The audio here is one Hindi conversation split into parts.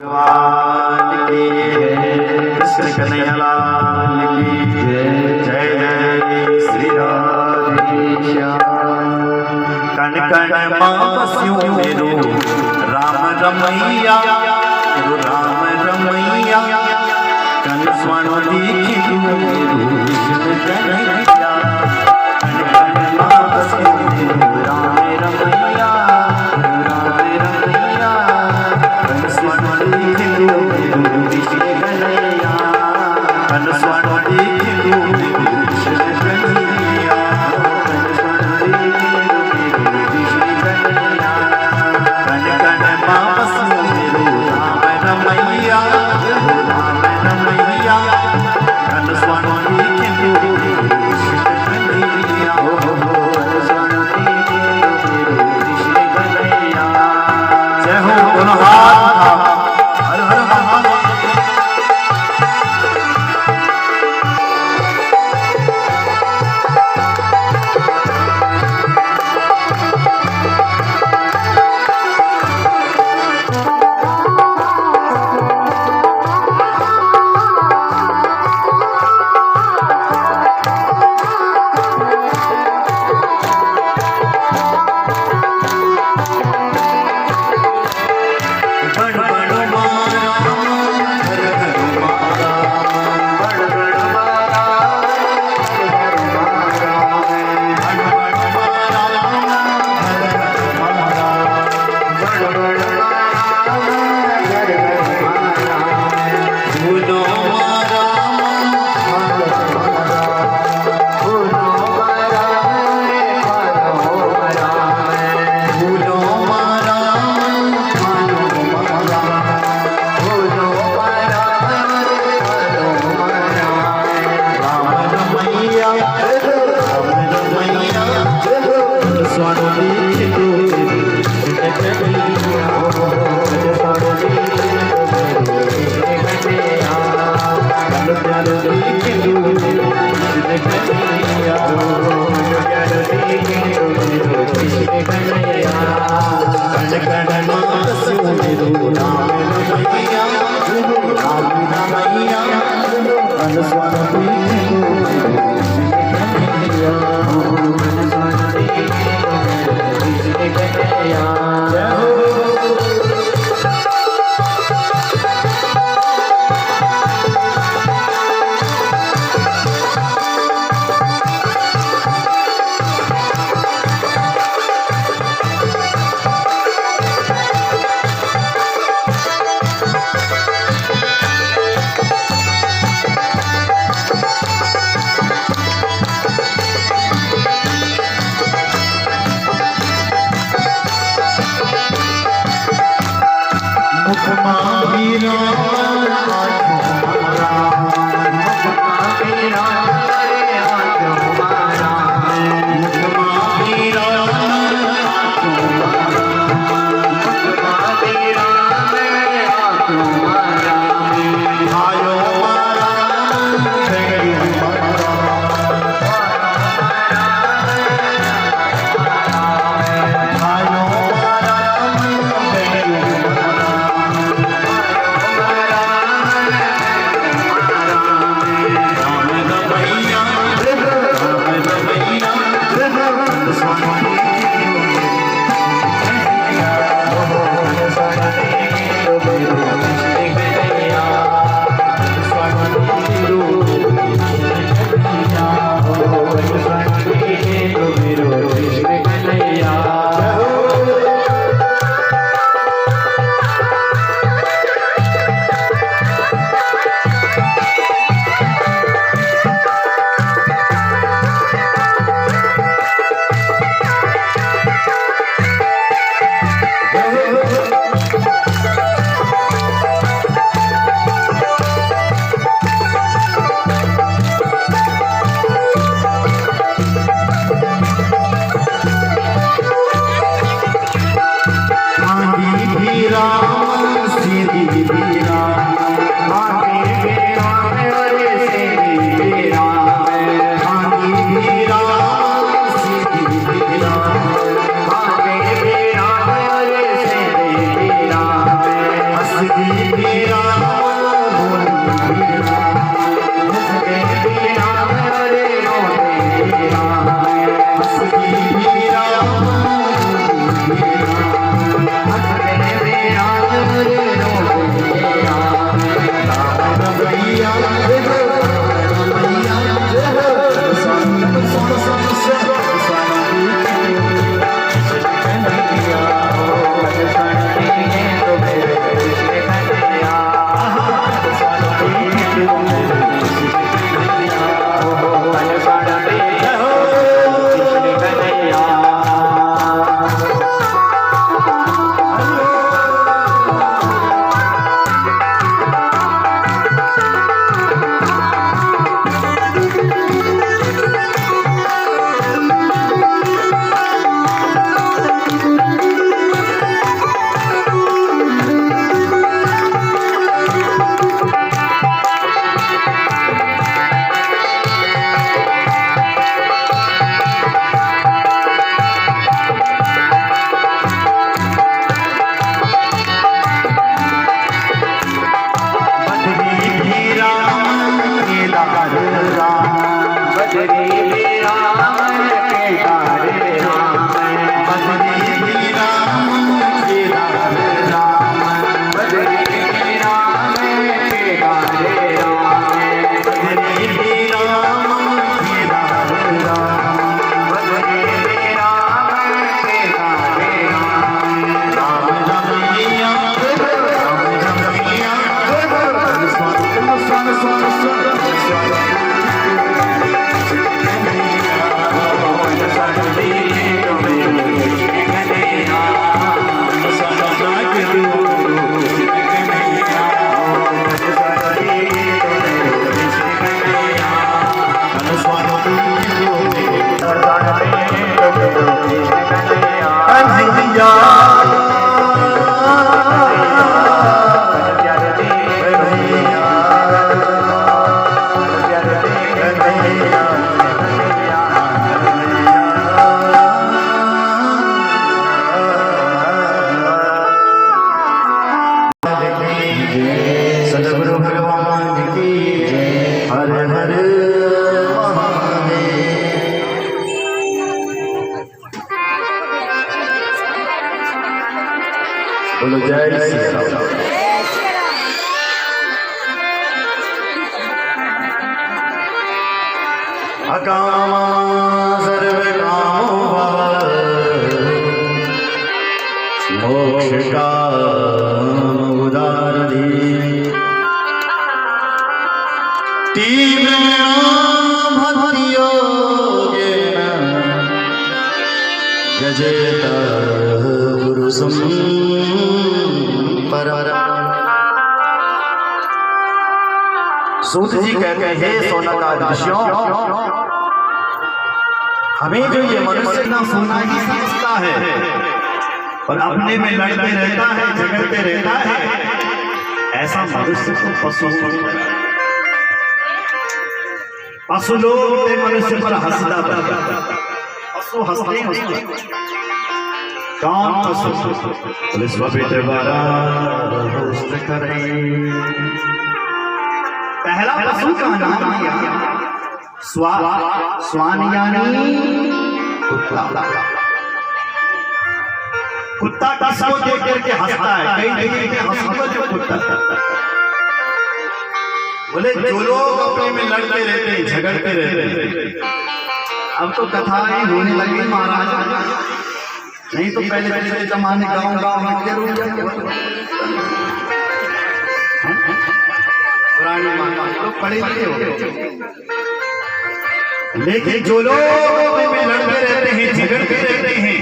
भगवान की कृष्ण कन्हैया लाल की जय जय श्री राधे श्याम। कण कण मां बस्यो मेरो राम रमैया, मेरो राम रमैया। कण स्वर्ण दीखियो मेरो कृष्ण कन्हैया। कण कण मां बस्यो मेरो राम रमैया, राम रमैया। कण स्वर्ण दीखियो मेरो कृष्ण कन्हैया, कण स्वर्ण दीखियो मेरो कृष्ण कन्हैया, कण स्वर्ण दीखियो मेरो कृष्ण कन्हैया। कण कण मां बस्यो मेरो राम रमैया, राम रमैया। कण स्वर्ण दीखियो मेरो कृष्ण कन्हैया, कण स्वर्ण दीखियो मेरो कृष्ण कन्हैया। जय हो दोनों हाथ उठाओ, हर हर महादेव। बोलो जय श्री राम। अकामा सर्व कामो भव मोक्ष काम उदारधि तीव्र भक्ति योगेन गजेत पुरुषं परम। सूत जी कहते हैं सोनकादिश्यों, हमें जो ये मनुष्य ना सोना ही समझता है और अपने में लड़ते रहता है, झगड़ते रहता है, ऐसा मनुष्य को पशु समझता है। पशु लोग मनुष्य पर हंसता बनता, पशु हंसते हैं। कौन पशु? पहला पशु का नाम लिया स्वान यानी कुत्ता। कुत्ता किसको देख करके हंसता है? कई देख के हंसता जो कुत्ता। बोले जो लोग अपने में लड़ते रहते हैं, झगड़ते रहते हैं, अब तो कथाएं होने लगी महाराज, नहीं तो पहले पहले जमाने गांव गांव में पुरानी तो पढ़े लिखे हो, लेकिन जो लोग में लड़ते रहते हैं, झगड़ते रहते हैं,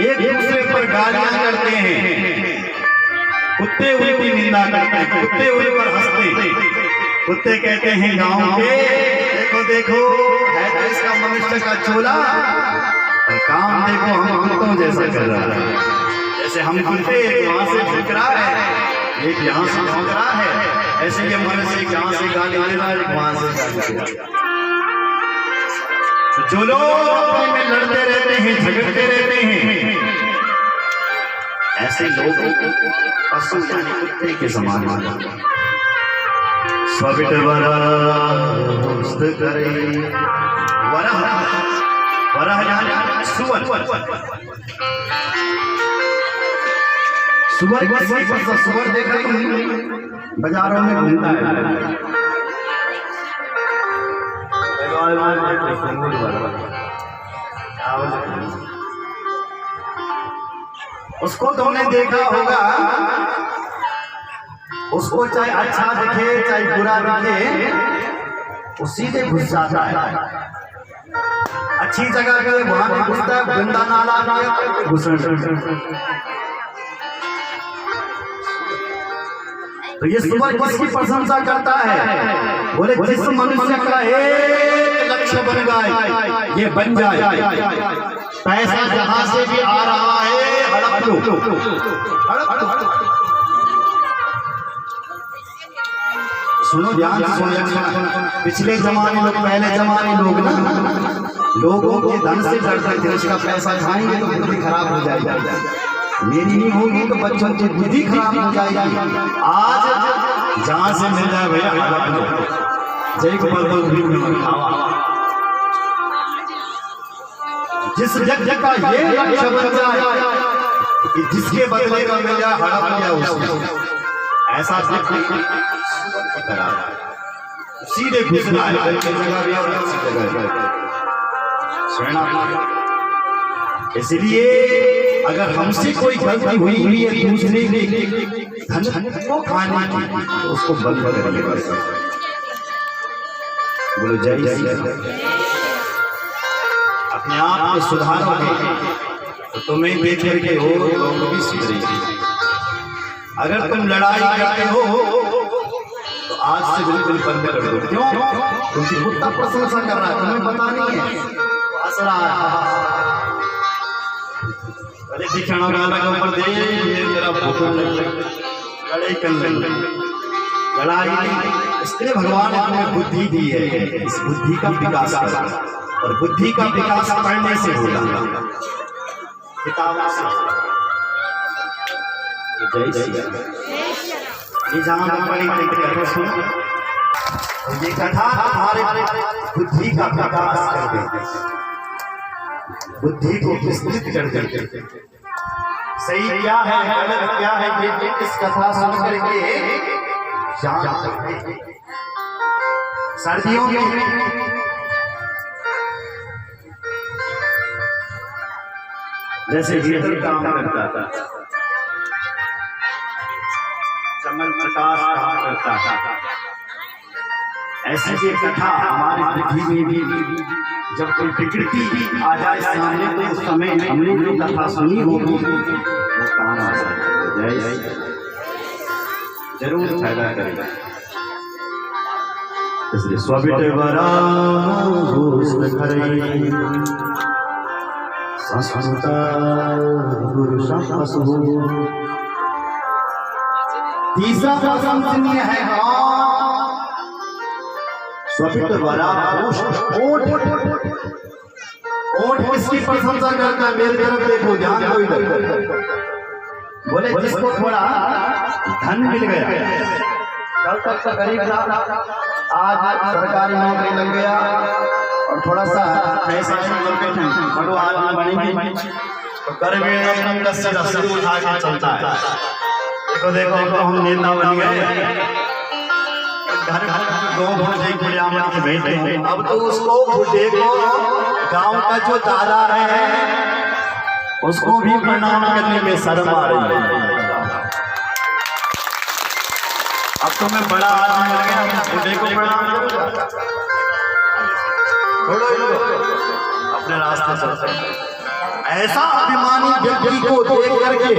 एक दूसरे पर गालियां करते हैं, कुत्ते उनकी निंदा करते हैं, कुत्ते उन पर हंसते हैं, कुत्ते कहते हैं गांव के देखो देखो है तो इसका मनुष्य का चोला और काम देखो हम कुत्तों जैसा कर रहा है। जैसे हम कुत्ते वहां से झुक रहा है, एक यहाँ से झुक रहा है, ऐसे ये मनुष्य यहाँ से गाली दे रहा है, एक वहां से गाली दे रहा है। जो लोग आपस में लड़ते रहते हैं, झगड़ते रहते हैं, ऐसे लोगों को पशु यानी कुत्ते के समान माना। स्विट वरस्त करे, वरह वरह यानी सुअर। सुअर सुअर देखा बाजारों में घूमता है, उसको तुमने देखा होगा। उसको चाहे अच्छा दिखे चाहे बुरा दिखे, वो सीधे घुस जाता है। अच्छी जगह पे वहां भी घुसता है, गंदा नाला घुस। तो ये सुअर किसकी प्रशंसा करता है? बोले जिस मनुष्य का एक लक्ष्य बन जाए, ये बन जाए, पैसा जहां से भी आ रहा है हड़प लो, हड़प लो। सुनो ध्यान से सुनो। पिछले जमाने लोग, पहले जमाने लोग ना लोगों के धन से डरते थे, उसका पैसा खाएंगे तो बुद्धि खराब हो जाएगी, मेरी नहीं होगी तो बच्चों की बुद्धि खराब हो जाएगी। आज जहां से मिल जाए भैया हड़प लो। जय गोपाल जिस व्यक्ति का ये लक्ष्य बन जाए कि जिसके बदले का मिल जाए हड़प लिया उसने, ऐसा व्यक्ति सीधे घुसना है जगह भी और इसलिए अगर हमसे कोई गलती हुई है दूसरे के धन को खाने की, तो उसको बंद करिए। बोलो जय जय। अपने आप को सुधारोगे तो तुम्हें देख करके हो लोग भी सुधरेंगे। अगर तुम लड़ाई करते हो तो आज से बिल्कुल बंद कर दो। क्यों? क्योंकि कुत्ता प्रशंसा कर रहा है, तुम्हें पता नहीं है, हंस रहा है। अरे दिखाना वाला के ऊपर दे तेरा फोटो लड़ाई कर लड़ाई। इसलिए भगवान ने तुम्हें बुद्धि दी है, इस बुद्धि का विकास करो, और बुद्धि का विकास पढ़ने से होगा, किताबों से। जय श्री राम। ये जहां पढ़ी सुनो, ये कथा हमारे बुद्धि का विकास कर देते, बुद्धि को विस्तृत कर देते। सही क्या है गलत क्या है ये इस कथा सुन करके जान सकते। सर्दियों में जैसे हीटर काम करता था, चमन प्रकाश काम करता था, ऐसी ये कथा हमारी पृथ्वी में भी जब कोई विकृति आ जाए सामने तो उस समय हमने जो कथा सुनी होगी वो काम आ सकता है। जय जरूर फायदा करेगा। इसलिए स्विट वरस्त करे, संस्कृत गुरु संपसु। तीसरा प्रशंसनीय है स्विट वरस्त। ओठ किसकी प्रशंसा करता है? मेरी तरफ देखो, ध्यान दो इधर। बोले जिसको थोड़ा धन मिल गया, कल तक तो गरीब था, आज सरकारी नौकरी लग गया और थोड़ा सा पैसा बड़ो आदमी बनेंगे तो गर्भ से उठा के चलता है। देखो देखो तो हम नेता बन गए, घर घर दो भोजे गुड़ियामन के भेजते हैं। अब तो उसको देखो, गांव का जो दादा है उसको भी प्रणाम करने में शर्म आ रही है। अब तो मैं बड़ा आदमी हो गया, बूढ़े को प्रणाम करूंगा? अपने रास्ते चलते। ऐसा अभिमानी व्यक्ति को देख करके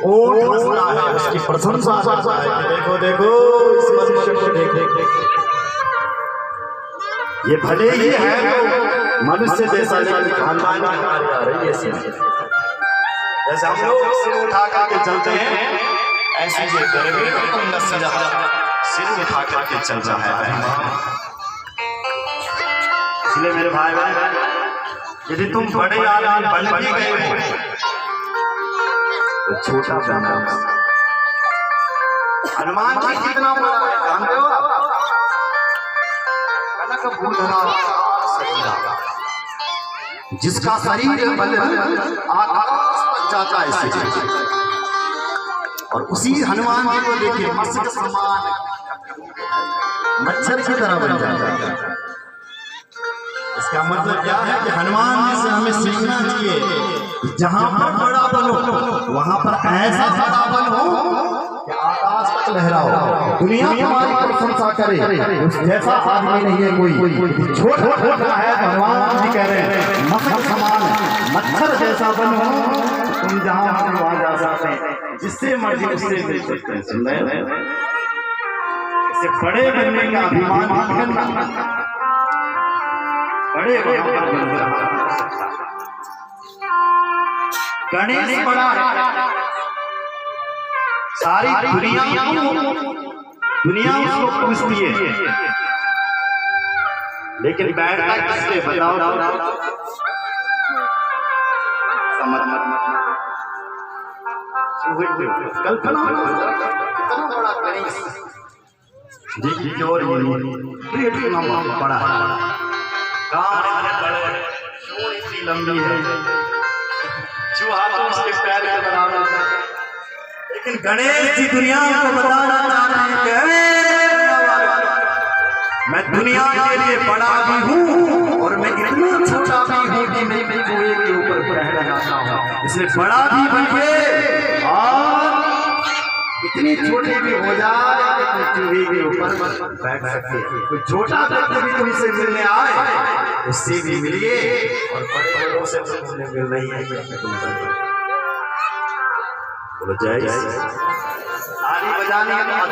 ओठ हंसता है, उसकी प्रशंसा करता है। देखो देखो इस मनुष्य को देखो, ये भले ही है मनुष्य जैसा लेकिन खानदान की बात आ रही है। जैसे हम लोग सिर उठा करके चलते हैं, ऐसे ये गरीबी सिर उठा करके चल रहा है। इसलिए मेरे भाई यदि तुम बड़े आदमी बन भी गए हो तो छोटा बना। हनुमान जी कितना बड़ा है जानते हो? कनक भूधरा शरीरा, जिसका शरीर बल आकाश तक जाता है। और उसी हनुमान जी को देखिए मत्स्य समान मच्छर की तरह बन जाता है। इसका मतलब क्या है कि हनुमान जी से हमें सीखना चाहिए, जहां पर बड़ा बल हो वहां पर ऐसा बड़ा बल हो कि आकाश तक लहराओ, दुनिया हमारी प्रशंसा करे। जैसा आदमी नहीं है कोई, छोटा है भगवान जी कह रहे हैं मत्स्य समान मच्छर जैसा बल हो, तुम जहां वहां जा सकते हैं, जिससे मर्जी उससे मिल सकते हैं। सुन रहे हैं? इससे बड़े बनने का अभिमान करना, बड़े गणेश बड़ा है, सारी दुनिया उसको पूछती है, लेकिन बैठता किससे बताओ? समझ मत कल्पना कितना बड़ा गणेश जी की और इतना बड़ा है, कान बड़े, सूंड इतनी लंबी है, चूहा तो उसके पैर के बराबर है। लेकिन गणेश जी दुनिया को बताना चाहते हैं कि मैं दुनिया के लिए बड़ा भी हूँ और मैं इतना छोटा भी हूँ कि मैं चूहे के ऊपर बैठ जाता हूँ। इसलिए बड़ा भी बनिए और इतनी छोटी भी हो जाए कि चूहे के ऊपर बैठ सके। कोई छोटा व्यक्ति भी तुमसे मिलने आए उससे भी मिलिए, और बड़े बड़ों से तुमने मिलना ही है। बोलो जय। ताली बजाने के बाद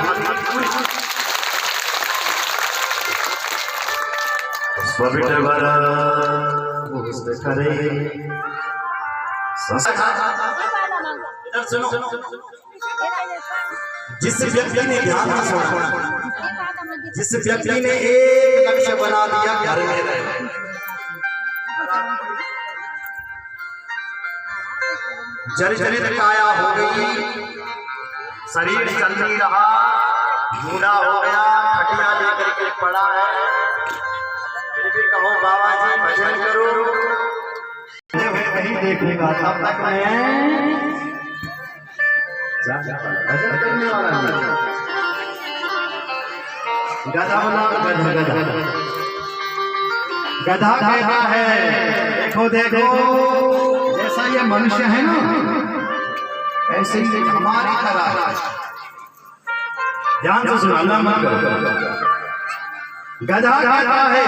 पवित्र वाला करे। इधर सुनो, जिस व्यक्ति ने ध्यान से सुना, जिस व्यक्ति ने एक लक्ष्य बना दिया घर में रहना, जर्जरित काया हो गई, शरीर चल नहीं रहा, बूढ़ा हो गया, खटिया लेकर के पड़ा है, फिर भी कहो बाबा जी भजन करो, वही देखूंगा तब तक मैं भजन करने वाला हूं। गधा बना गधा कहता है देखो देखो, जैसा ये मनुष्य है ना ऐसे ही हमारी तरह। ध्यान से सुनो, अल्लाह मत करो। गधा कहता है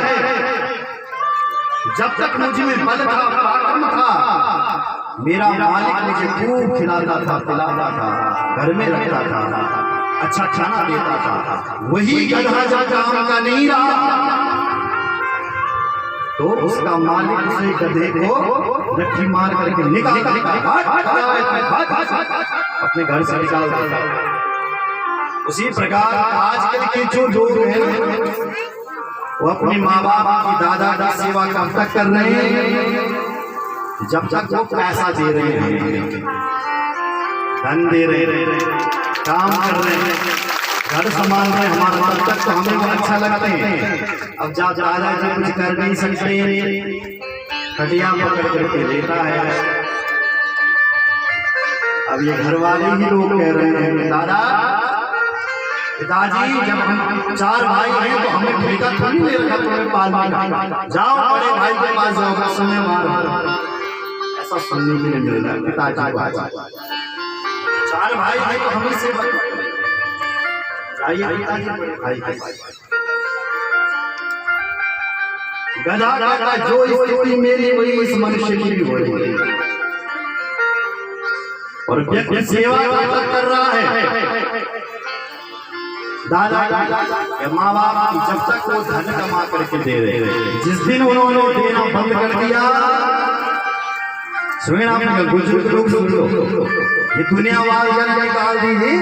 जब तक मुझ में बल था, पराक्रम था, मेरा मालिक मुझे खूब खिलाता था, पिलाता था, घर में रखता था, अच्छा खाना देता था। वही गधा जब काम का नहीं रहा तो उसका मालिक उसे गधे को लट्ठी मार करके निकाल अपने घर से निकाल देता। उसी प्रकार आजकल के जो लोग हैं वो अपने माँ बाप की दादा की सेवा कब तक कर रहे हैं? जब तक वो पैसा दे रहे हैं, धन दे रहे हैं, काम कर रहे हैं, घर संभाल रहे हैं, हमारा तब तक तो हमें वो अच्छा लगते हैं। अब जब दादा जी कुछ कर नहीं सकते, खटिया पकड़ करके लेता है। अब ये घर वाले ही लोग कह रहे हैं दादा पिताजी जब हम 4 भाई हैं तो हमें ठेका थोड़ी ले रखा तुम्हें पालने का, जाओ बड़े भाई के पास जाओ, सुने मार। ऐसा सुनने के लिए मिल रहा है पिताजी को। 4 भाई हैं तो हमें से जाइए पिताजी भाई के पास। गधा का जो स्थिति मेरी वही इस मनुष्य की भी हो रही है, और व्यक्ति सेवा कर रहा है। दादा माँ बाप जब तक वो धन कमा करके दे रहे, जिस दिन उन्होंने देना बंद कर दिया, सुन आपने बुजुर्ग लोग सुन लो, ये दुनिया वाले जन निकाल दीजिए।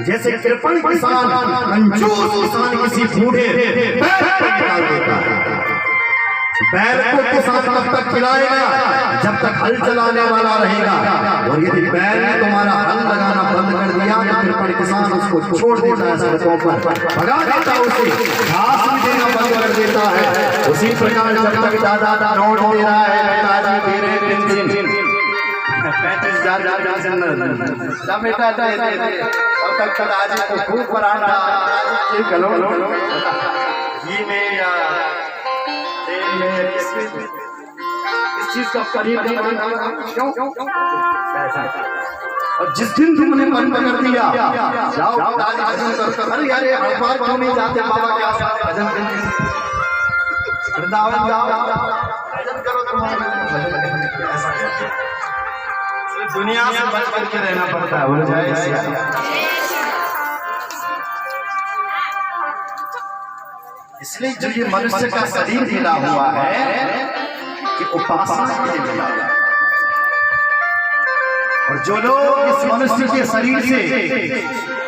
जैसे कृपण किसान कंजूस किसान किसी बूढ़े निकाल देता है, बैल को किसान तब तक खिलाएगा जब तक हल चलाने वाला रहेगा, और यदि बैल ने तुम्हारा हल लगाना बंद कर दिया तो फिर किसान उसको छोड़ देता है, सड़कों पर भगा देता है, उसे घास भी देना बंद कर देता है। उसी प्रकार जब तक दादा नोट दे रहा है, पिताजी दे रहे पेंशन 35,000 जब बेटा दे तब तक पिताजी को खूब पराठा घी में या तेल में इस चीज का करीब क्यों? और जिस दिन तुमने बंद कर दिया, जाओ भजन कर, अरे यार हर बार क्यों नहीं जाते बाबा के आसपास भजन करने, वृंदावन जाओ भजन करो, तुम्हारा सिर्फ दुनिया से बच करके रहना पड़ता है। बोलो जय। इसलिए जो ये मनुष्य का शरीर मिला हुआ है कि उपासना के लिए मिला हुआ है, और जो लोग इस मनुष्य के शरीर से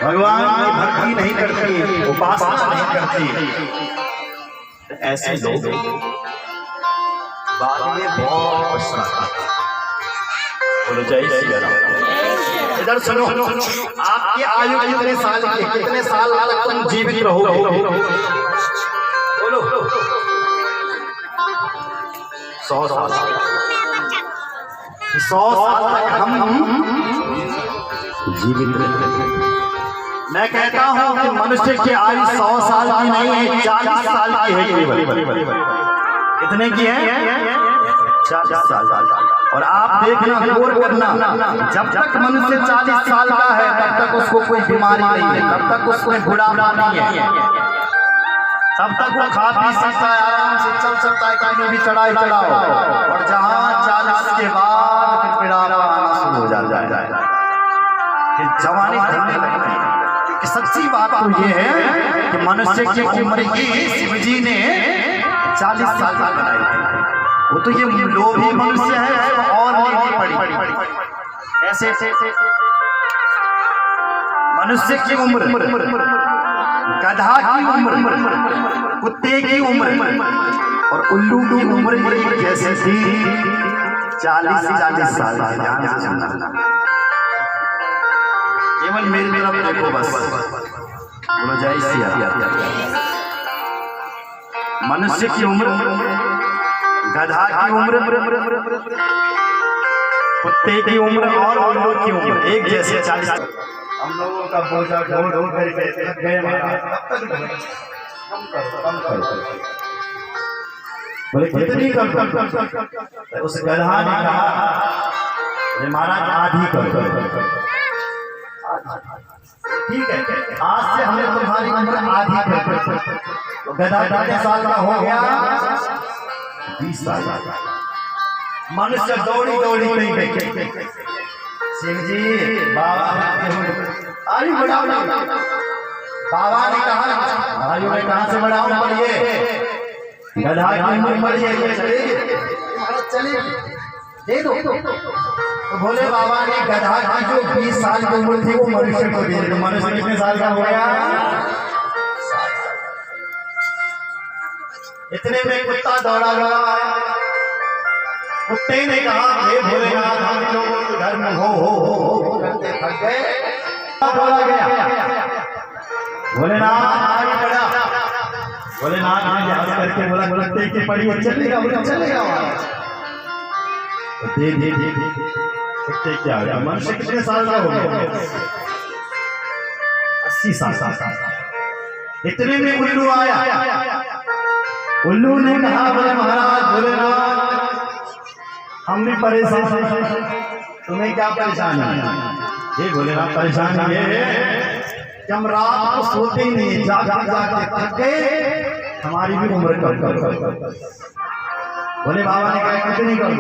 भगवान की भक्ति नहीं करते, उपासना नहीं करते, ऐसे लोग बाद में बहुत पछताते हैं। बोलो जय श्री राम। इधर सुनो, आपकी आयु कितने साल की, कितने साल तक तुम जीवित रहोगे? बोलो 100 साल। 100 साल तक हम जीवित रहेंगे। मैं कहता हूं कि मनुष्य की आयु 100 साल की नहीं है, 40 साल की है केवल। कितने की है? 40 साल। और आप देखना, गौर करना, जब तक मनुष्य 40 साल का है तब तक उसको कोई बीमारी नहीं है, तब तक उसको बुढ़ापा नहीं है, तब तक वो खा पी सकता है, आराम से चल सकता है, कहीं भी चढ़ाई चढ़ाओ। और जहाँ 40 के बाद फिर बुढ़ापा आना शुरू हो जाता है, फिर जवानी ढलने लगती है। कि सच्ची बात तो ये है कि मनुष्य की उम्र ही शिव जी ने 40 साल का बनाई थी। वो तो ये लोभी मनुष्य है और पड़ी ऐसे मनुष्य की उम्र, गधा की उम्र, कुत्ते की उम्र और उल्लू की उम्र एक जैसे थी। 40 साल। ध्यान से सुनना, केवल मेरी तरफ देखो बस। बोलो जय श्री राम। मनुष्य की उम्र, गधा की उम्र, कुत्ते की उम्र और उल्लू की उम्र एक जैसे 40। हम लोगों का बोझा ढो करके थक गए, कम करो। बोले कितनी कम? उस गधा ने कहा महाराज आधी करो। ठीक है, आज से हमने तुम्हारी उम्र आधी कर। तो गधा कितने साल का हो गया? 20 साल। मनुष्य दौड़ी नहीं गए। सिंह जी बाबा आयु बढ़ाओ। बाबा ने कहा आयु में कहां से बढ़ाओ? बढ़िए गधा की उम्र बढ़िए चलेगी, दे दो। तो भोले बाबा ने गधा की जो 20 साल की उम्र थी वो मनुष्य को दे दी। मनुष्य कितने साल का हो गया? इतने में कुत्ता दौड़ा गया। कुत्ते ने कहा हे भोलेनाथ, हम लोगों के घर में हो करते थक गए, दौड़ा गया। भोलेनाथ आगे बढ़ा। भोलेनाथ ने हंस करके बोला कुत्ते की पड़ी चलेगा, चलेगा। दे कुत्ते क्या हो गया? मनुष्य कितने साल का हो गया? 80 साल। इतने में उल्लू आया। उल्लू ने कहा बोले महाराज भोलेनाथ, हम भी परेशान, तुम्हें क्या परेशानी है? ये भोलेनाथ परेशान ये कि हम रात को सोते नहीं, जागते थक गए, हमारी भी उम्र कम। बोले बाबा ने कहा कितनी कम?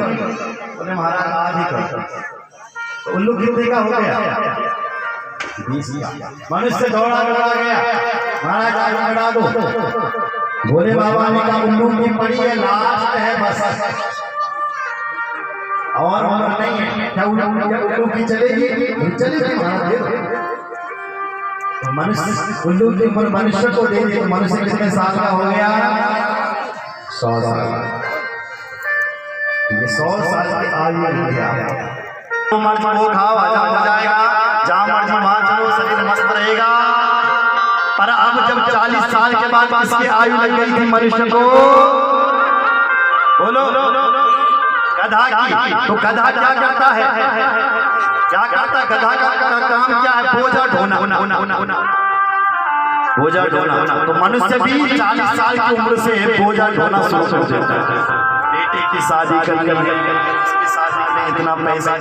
बोले महाराज आधी कम। तो उल्लू कितने का हो गया? 20 का। मनुष्य दौड़ा गया, महाराज आगे बढ़ा दो। भोले बाबा ने कहा उल्लू की पड़ी है, लास्ट है बस, और उम्र नहीं है। क्या उल्लू की चलेगी? मनुष्य उल्लू की उम्र मनुष्य को दे दी। तो मनुष्य कितने साल का हो गया? 100 साल। ये 100 साल की आयु में गया, मर्जी वो खाओ हजम हो जाएगा, जहाँ मर्जी वहाँ चलो शरीर मस्त रहेगा। पर अब जब 40 साल के बाद इसकी आयु लग गई थी मनुष्य को, बोलो गधा की, तो गधा क्या करता है, क्या करता गधा का काम क्या है, बोझा ढोना, बोझा ढोना। तो मनुष्य भी 40 साल की उम्र से बोझा ढोना शुरू कर देता है। बेटे की शादी करनी है, इसकी शादी में इतना पैसा,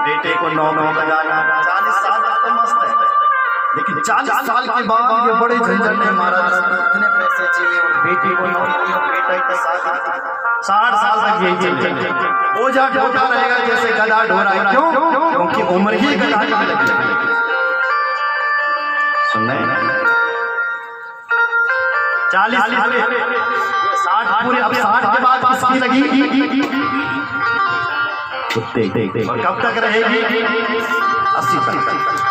बेटे को नौकरी लगाना, 40 साल तक तो मस्त है, लेकिन 40 साल के बाद ये बड़े झंझट में महाराज इतने पैसे चाहिए, बेटी को नौकरी और बेटे की शादी, 60 साल तक यही चलेगा, बोझा ढोता रहेगा जैसे गधा ढो रहा है। क्यों? क्योंकि उम्र ही गधा की लगी। सुन रहे हैं 40 60 पूरे, अब 60 के बाद किसकी लगी, कुत्ते। और कब तक रहेगी, 80 तक।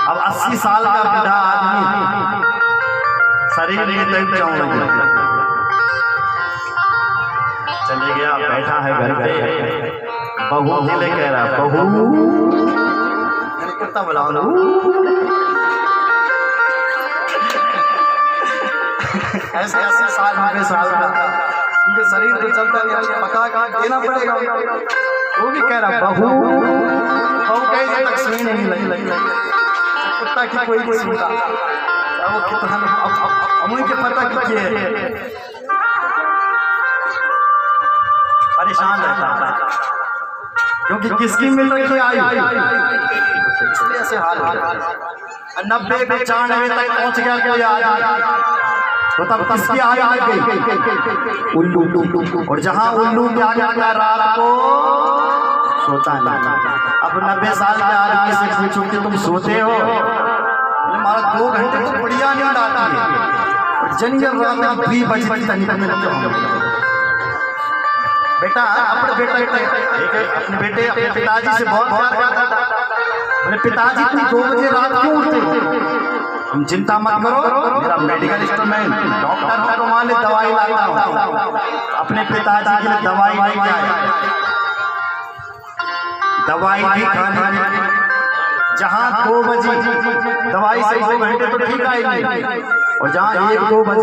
अब 80 साल का बूढ़ा आदमी शरीर में तक चले गया, बैठा है घर पे, बहू दिले कह रहा, बहू कुत्ता बुलाओ ना, ऐसे 80 साल 90 साल का उनके शरीर तो चलता नहीं, पका का देना पड़ेगा। वो भी कह रहा बहू कहीं तक सुई नहीं लगी, कुत्ता की कोई नहीं सुनता, वो कितना अमुई के पता कीजिए, परेशान रहता है क्योंकि किसकी मिल रही है आयु, इसलिए ऐसे हाल है। 90 पे 94 तक पहुंच गया कोई आयु, तो तब किसकी आयु आ गई, उल्लू। और जहां उल्लू क्या करता है, रात को सोता नहीं। अब 90 साल के आदमी से पूछो कि तुम सोते हो, हमारा 2 घंटे तो बढ़िया नींद आती है, और जनियर रात में 2 बजे तक बेटा अपने बेटे अपने पिताजी से बहुत प्यार करता था, बोले पिताजी तुम 2 बजे रात क्यों उठते हो, तुम चिंता मत करो, मेरा मेडिकल स्टोर में डॉक्टर को मान ले दवाई लाता हूँ। अपने पिताजी के लिए दवाई नहीं आए, दवाई भी खाने, जहाँ 2 बजे दवाई से 2 घंटे तो ठीक आएगी, और जहाँ 1-2 बजे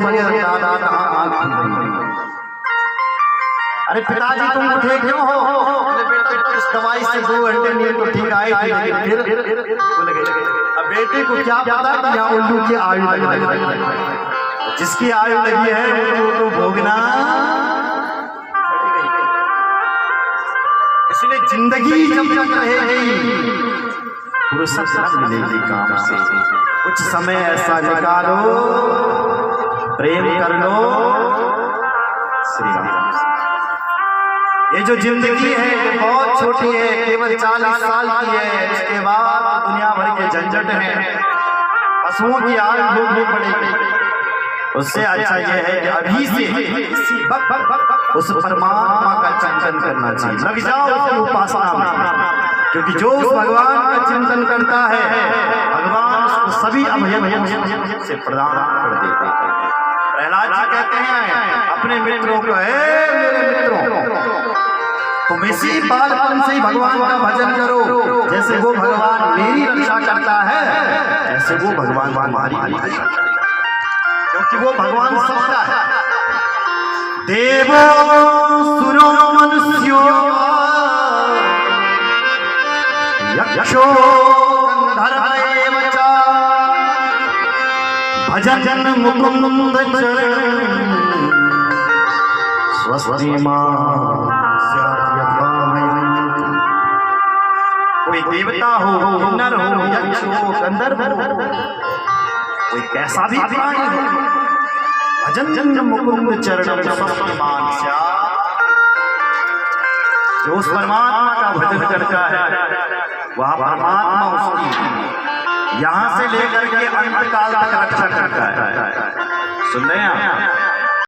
अरे पिताजी तुम उठे क्यों हो, बेटा इस दवाई से 2 घंटे नींद तो ठीक आई थी, फिर अब बेटे को क्या पता कि यहाँ उल्लू की आयु लगी, जिसकी आयु लगी है वो तो भोगना। इसलिए जिंदगी जब तक रहेगी फुर्सत न मिलेगी काम से, कुछ समय ऐसा निकालो, प्रेम कर लो श्री राम। ये जो जिंदगी है ये बहुत छोटी है, केवल 40 साल की है, इसके बाद दुनिया भर के झंझट हैं, पशुओं की आयु भोगनी पड़ेगी। उससे अच्छा यह है कि अभी से इसी वक्त उस परमात्मा का चिंतन करना चाहिए, लग जाओ उसकी उपासना में, क्योंकि जो उस भगवान का चिंतन करता है भगवान उसको सभी अभय से प्रदान कर देते हैं। प्रहलाद जी कहते हैं अपने मित्रों को, मेरे मित्रों तुम इसी बालपन से ही भगवान का भजन करो, जैसे वो भगवान मेरी रक्षा करता है ऐसे वो भगवान हमारी रक्षा करता है, क्योंकि वो भगवान सबका है। देवो सुरो मनुष्यो यक्षो गंधर्व च भजन मुकुंद चरण स्वस्ति कोई देवता हो, नर हो, यक्ष हो, गंधर्व हो, कोई कैसा भी प्राणी हो, भजन मुकुंद चरण स्वस्तिमान जो उस परमात्मा का भजन करता है वह परमात्मा उसकी यहाँ से लेकर के अंत काल तक रक्षा करता है। सुन रहे हैं आप?